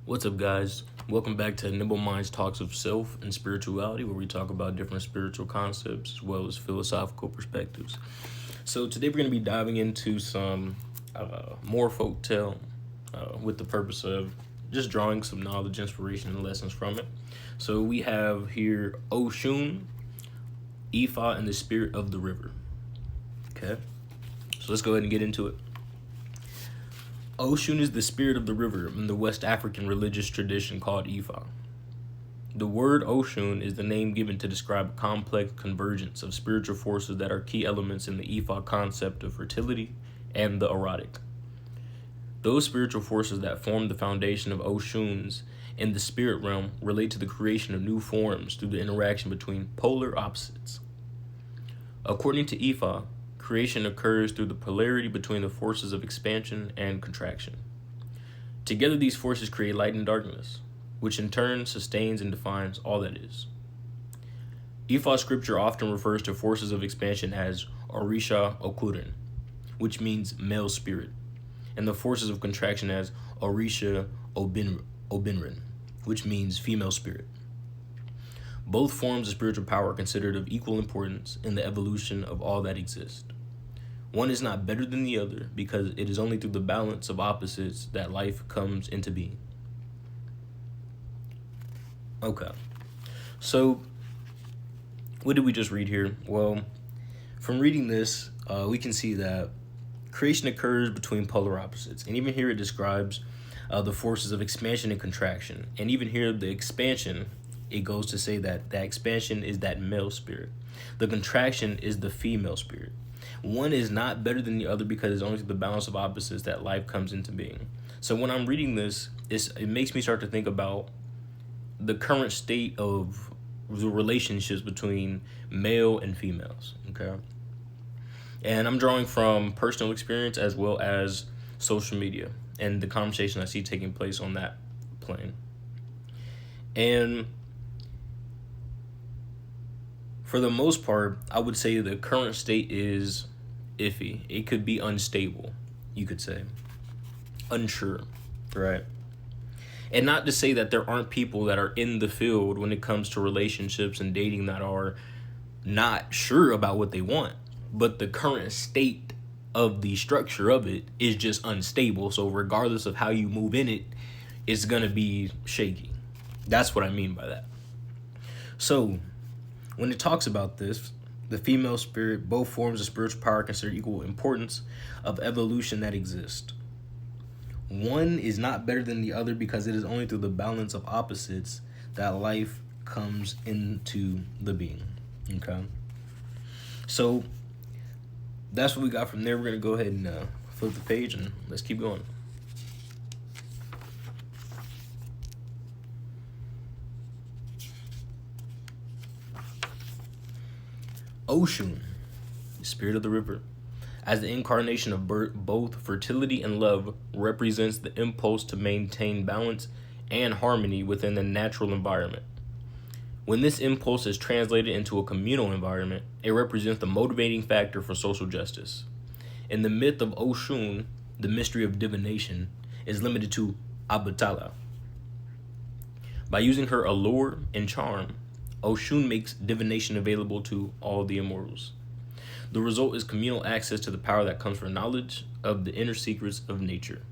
What's up, guys? Welcome back to Nimble Minds Talks of Self and Spirituality, where we talk about different spiritual concepts as well as philosophical perspectives. So today we're going to be diving into some more folktale with the purpose of just drawing some knowledge, inspiration, and lessons from it. So we have here OSHUN, Ifa, and the Spirit of the River. Okay, so let's go ahead and get into it. OSHUN is the spirit of the river in the West African religious tradition called Ifa. The word OSHUN is the name given to describe a complex convergence of spiritual forces that are key elements in the Ifa concept of fertility and the erotic. Those spiritual forces that form the foundation of OSHUNs in the spirit realm relate to the creation of new forms through the interaction between polar opposites. According to Ifa, creation occurs through the polarity between the forces of expansion and contraction. Together, these forces create light and darkness, which in turn sustains and defines all that is. Ifa scripture often refers to forces of expansion as Orisha Okurin, which means male spirit, and the forces of contraction as Orisha Obinrin, which means female spirit. Both forms of spiritual power are considered of equal importance in the evolution of all that exists. One is not better than the other because it is only through the balance of opposites that life comes into being. Okay, so what did we just read here? Well, from reading this, we can see that creation occurs between polar opposites. And even here it describes the forces of expansion and contraction. And even here, the expansion, it goes to say that that expansion is that male spirit. The contraction is the female spirit. One is not better than the other because it's only through the balance of opposites that life comes into being. So when I'm reading this, it makes me start to think about the current state of the relationships between male and females, okay? And I'm drawing from personal experience as well as social media and the conversation I see taking place on that plane. And for the most part, I would say the current state is iffy. It could be unstable, you could say. Unsure, right? And not to say that there aren't people that are in the field when it comes to relationships and dating that are not sure about what they want. But the current state of the structure of it is just unstable. So regardless of how you move in it, it's going to be shaky. That's what I mean by that. So when it talks about this, the female spirit, both forms of spiritual power consider equal importance of evolution that exists. One is not better than the other because it is only through the balance of opposites that life comes into the being. Okay? So that's what we got from there. We're going to go ahead and flip the page and let's keep going. OSHUN, the spirit of the river, as the incarnation of both fertility and love, represents the impulse to maintain balance and harmony within the natural environment. When this impulse is translated into a communal environment, it represents the motivating factor for social justice. In the myth of OSHUN, the mystery of divination is limited to Abatala. By using her allure and charm, OSHUN makes divination available to all the immortals. The result is communal access to the power that comes from knowledge of the inner secrets of nature.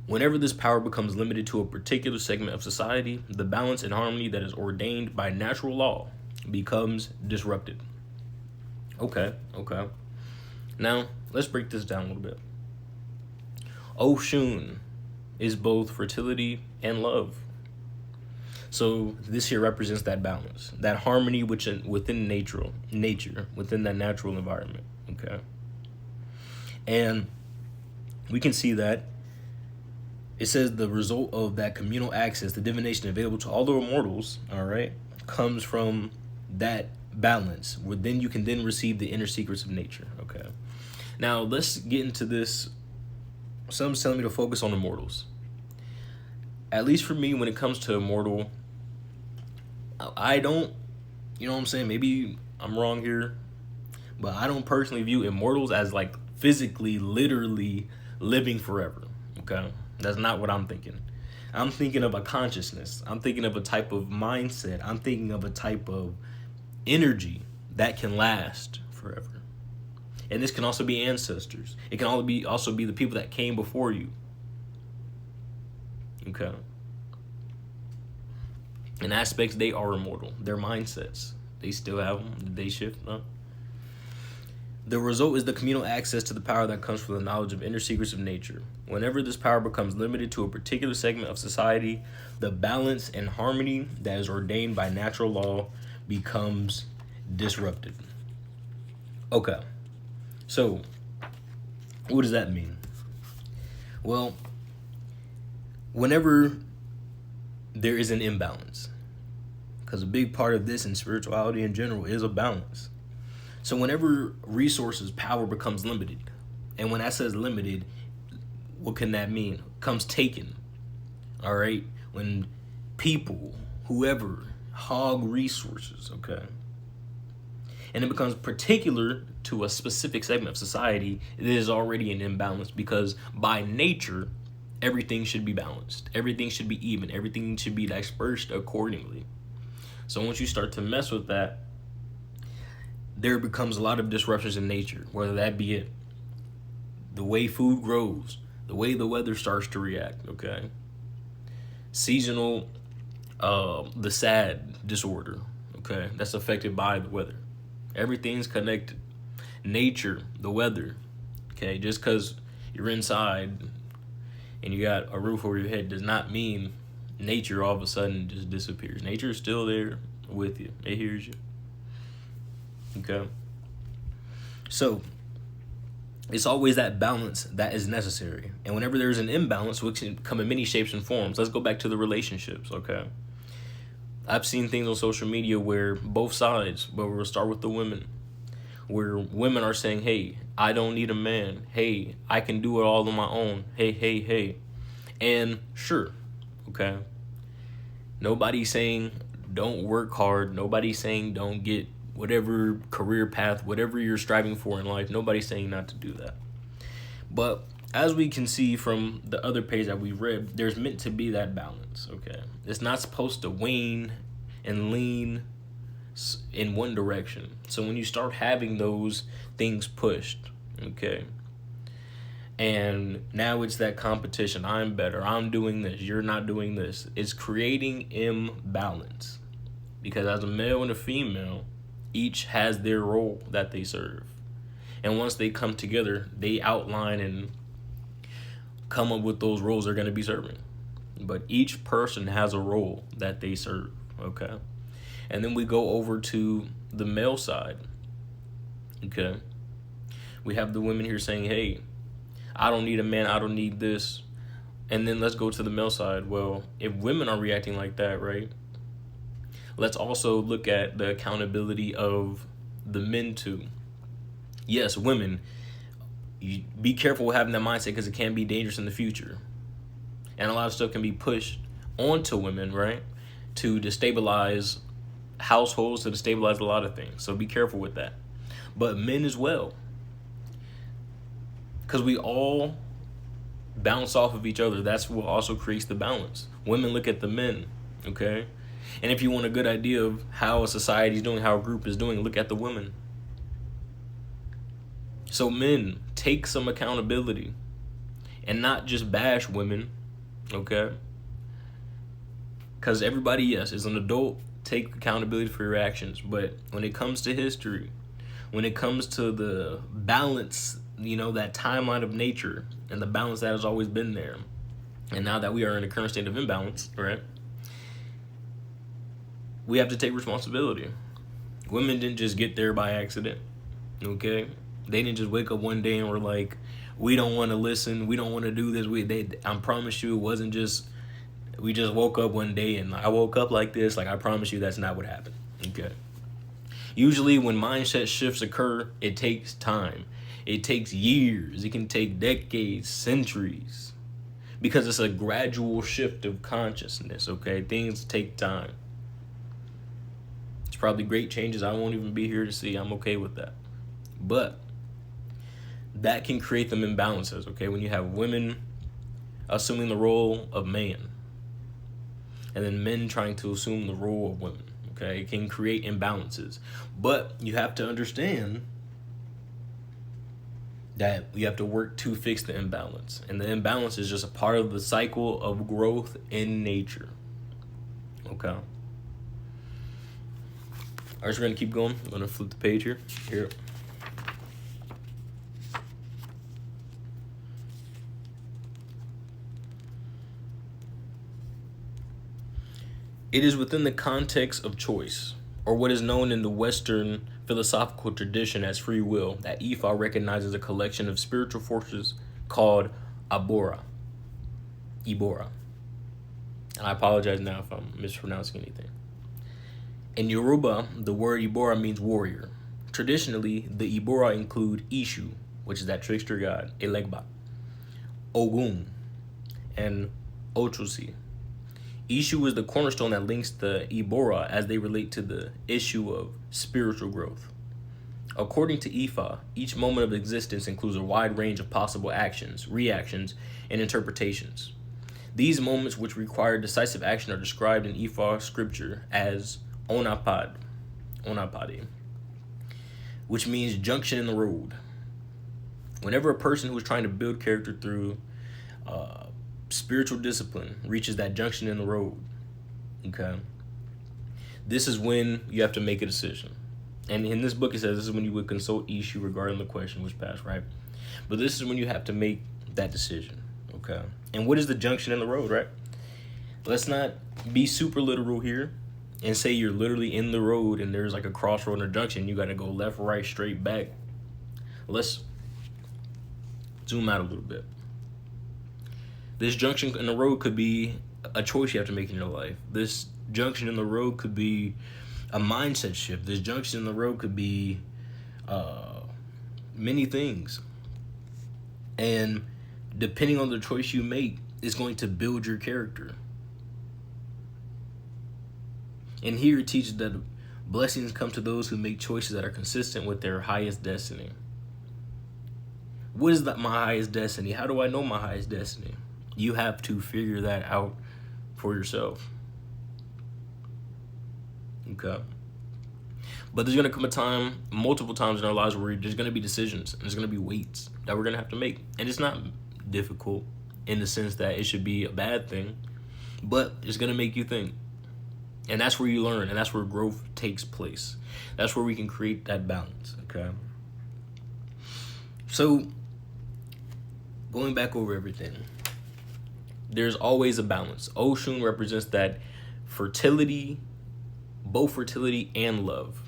Whenever this power becomes limited to a particular segment of society, the balance and harmony that is ordained by natural law becomes disrupted. Okay. Now, let's break this down a little bit. OSHUN is both fertility and love. So this here represents that balance, that harmony within nature, within that natural environment, okay? And we can see that it says the result of that communal access, the divination available to all the immortals, all right, comes from that balance, where then you can then receive the inner secrets of nature, okay? Now, let's get into this. Someone's telling me to focus on immortals. At least for me, when it comes to immortal, I don't, you know what I'm saying? Maybe I'm wrong here, but I don't personally view immortals as like physically, literally living forever, okay? That's not what I'm thinking. I'm thinking of a consciousness. I'm thinking of a type of mindset. I'm thinking of a type of energy that can last forever. And this can also be ancestors. It can also be the people that came before you. Okay. In aspects, they are immortal. Their mindsets, they still have them. Did they shift? No. The result is the communal access to the power that comes from the knowledge of inner secrets of nature. Whenever this power becomes limited to a particular segment of society, the balance and harmony that is ordained by natural law becomes disrupted. Okay. So, what does that mean? Well, whenever there is an imbalance, because a big part of this in spirituality in general is a balance. So whenever resources, power becomes limited, and when that says limited, what can that mean? Comes taken, all right? When people, whoever, hog resources, okay? And it becomes particular to a specific segment of society, it is already an imbalance because by nature, everything should be balanced. Everything should be even. Everything should be dispersed accordingly. So once you start to mess with that, there becomes a lot of disruptions in nature, whether that be it the way food grows, the way the weather starts to react, okay? Seasonal, the SAD disorder, okay? That's affected by the weather. Everything's connected. Nature, the weather, okay? Just because you're inside and you got a roof over your head does not mean nature all of a sudden just disappears. Nature is still there with you. It hears you. Okay. So it's always that balance that is necessary. And whenever there's an imbalance, which can come in many shapes and forms. Let's go back to the relationships, okay? I've seen things on social media where both sides, but we'll start with the women, where women are saying, hey, I don't need a man. Hey, I can do it all on my own. Hey. And sure, okay? Nobody's saying don't work hard. Nobody's saying don't get whatever career path, whatever you're striving for in life. Nobody's saying not to do that. But as we can see from the other page that we read, there's meant to be that balance, okay? It's not supposed to wane and lean in one direction. So when you start having those things pushed, okay, and now it's that competition, I'm better, I'm doing this, you're not doing this, it's creating imbalance. Because as a male and a female, each has their role that they serve. And once they come together, they outline and come up with those roles they're going to be serving. But each person has a role that they serve, okay? And then we go over to the male side, okay? We have the women here saying, hey, I don't need a man, I don't need this. And then let's go to the male side. Well, if women are reacting like that, right? Let's also look at the accountability of the men too. Yes, women, you be careful with having that mindset because it can be dangerous in the future. And a lot of stuff can be pushed onto women, right? To destabilize households, to destabilize a lot of things. So be careful with that. But men as well. Because we all bounce off of each other. That's what also creates the balance. Women look at the men, okay? And if you want a good idea of how a society is doing, how a group is doing, look at the women. So men, take some accountability and not just bash women, okay? Because everybody, yes, is an adult, take accountability for your actions. But when it comes to history, when it comes to the balance, you know, that timeline of nature and the balance that has always been there, and now that we are in a current state of imbalance, right? We have to take responsibility. Women didn't just get there by accident, okay? They didn't just wake up one day and were like, we don't want to listen, we don't want to do this. I promise you, it wasn't just, we just woke up one day and I woke up like this. Like, I promise you that's not what happened, okay? Usually when mindset shifts occur, it takes time. It takes years. It can take decades, centuries, because it's a gradual shift of consciousness, okay? Things take time. It's probably great changes I won't even be here to see. I'm okay with that. But that can create them imbalances, okay? When you have women assuming the role of man, and then men trying to assume the role of women. Okay, it can create imbalances, but you have to understand that you have to work to fix the imbalance, and the imbalance is just a part of the cycle of growth in nature. Okay. All right, so we're gonna keep going. I'm gonna flip the page here. Here. It is within the context of choice, or what is known in the Western philosophical tradition as free will, that Ifa recognizes a collection of spiritual forces called Abora. Ibora. And I apologize now if I'm mispronouncing anything. In Yoruba, the word Ibora means warrior. Traditionally, the Ibora include Ishu, which is that trickster god, Elegba, Ogun, and Ochusi. Ishu is the cornerstone that links the Ibora as they relate to the issue of spiritual growth. According to Ifa, each moment of existence includes a wide range of possible actions, reactions, and interpretations. These moments which require decisive action are described in Ifa scripture as onapade, which means junction in the road. Whenever a person who is trying to build character through spiritual discipline reaches that junction in the road, okay, this is when you have to make a decision. And in this book it says this is when you would consult Ishu regarding the question which passed, right? But this is when you have to make that decision, okay? And what is the junction in the road, right? Let's not be super literal here and say you're literally in the road and there's like a crossroad or junction, you got to go left, right, straight, back. Let's zoom out a little bit. This junction in the road could be a choice you have to make in your life. This junction in the road could be a mindset shift. This junction in the road could be many things. And depending on the choice you make, it's going to build your character. And here it teaches that blessings come to those who make choices that are consistent with their highest destiny. What is my highest destiny? How do I know my highest destiny? You have to figure that out for yourself. Okay. But there's going to come a time, multiple times in our lives, where there's going to be decisions and there's going to be weights that we're going to have to make. And it's not difficult in the sense that it should be a bad thing, but it's going to make you think. And that's where you learn, and that's where growth takes place. That's where we can create that balance, okay? So, going back over everything, there's always a balance. OSHUN represents that fertility, both fertility and love,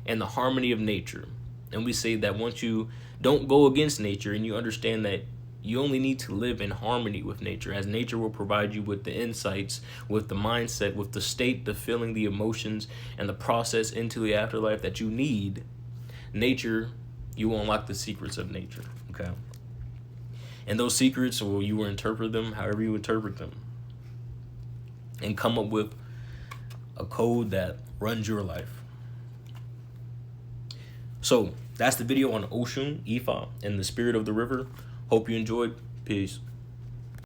and the harmony of nature. And we say that once you don't go against nature and you understand that you only need to live in harmony with nature, as nature will provide you with the insights, with the mindset, with the state, the feeling, the emotions, and the process into the afterlife that you need. Nature, you will unlock the secrets of nature, okay? And those secrets, well, you will interpret them however you interpret them, and come up with a code that runs your life. So that's the video on OSHUN, Ifa, and the spirit of the river. Hope you enjoyed. Peace.